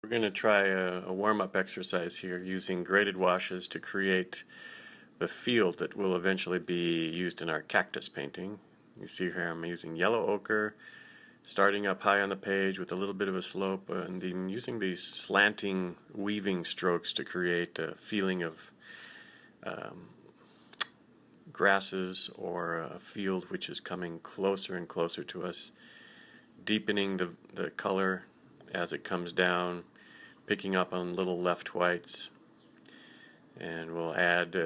We're going to try a warm-up exercise here using graded washes to create the field that will eventually be used in our cactus painting. You see here I'm using yellow ochre, starting up high on the page with a little bit of a slope, and then using these slanting weaving strokes to create a feeling of um, grasses or a field which is coming closer and closer to us, deepening the color as it comes down, picking up on little left whites, and we'll add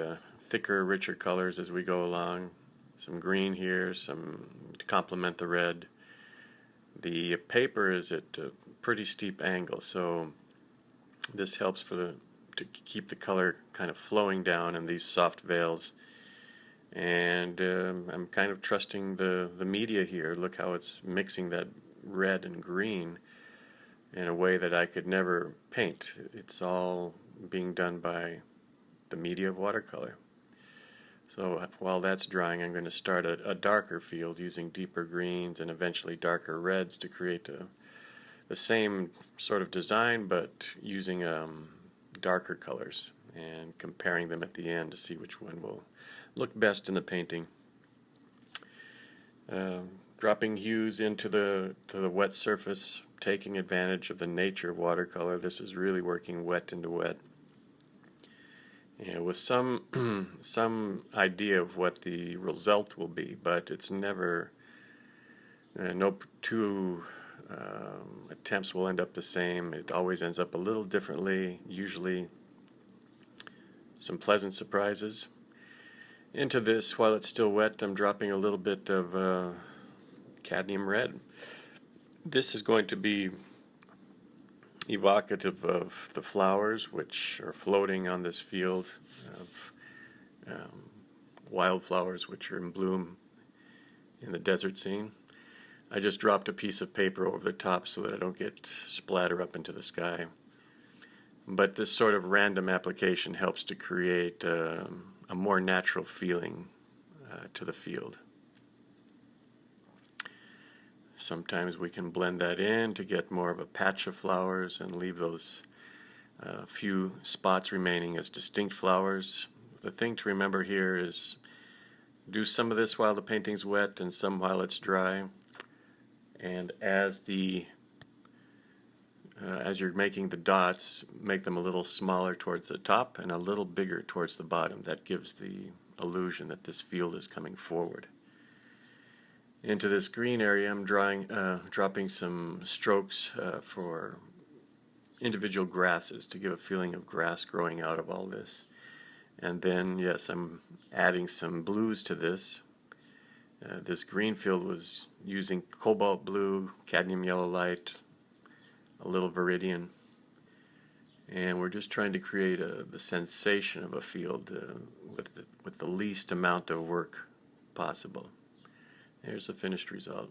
thicker, richer colors as we go along. Some green here, some to complement the red. The paper is at a pretty steep angle, so this helps to keep the color kind of flowing down in these soft veils. And I'm kind of trusting the media here. Look how it's mixing that red and green in a way that I could never paint. It's all being done by the media of watercolor. So while that's drying, I'm going to start a darker field using deeper greens and eventually darker reds to create the same sort of design, but using darker colors and comparing them at the end to see which one will look best in the painting. Dropping hues into the wet surface, taking advantage of the nature of watercolor. This is really working wet into wet. With some some idea of what the result will be, but it's never no two attempts will end up the same. It always ends up a little differently, usually some pleasant surprises. Into this, while it's still wet, I'm dropping a little bit of cadmium red. This is going to be evocative of the flowers which are floating on this field of wildflowers which are in bloom in the desert scene. I just dropped a piece of paper over the top so that I don't get splatter up into the sky. But this sort of random application helps to create a more natural feeling to the field. Sometimes we can blend that in to get more of a patch of flowers and leave those few spots remaining as distinct flowers. The thing to remember here is do some of this while the painting's wet and some while it's dry. And as you're making the dots, make them a little smaller towards the top and a little bigger towards the bottom. That gives the illusion that this field is coming forward. Into this green area, I'm dropping some strokes for individual grasses to give a feeling of grass growing out of all this. And then, yes, I'm adding some blues to this. This green field was using cobalt blue, cadmium yellow light, a little viridian. And we're just trying to create the sensation of a field with the least amount of work possible. Here's the finished result.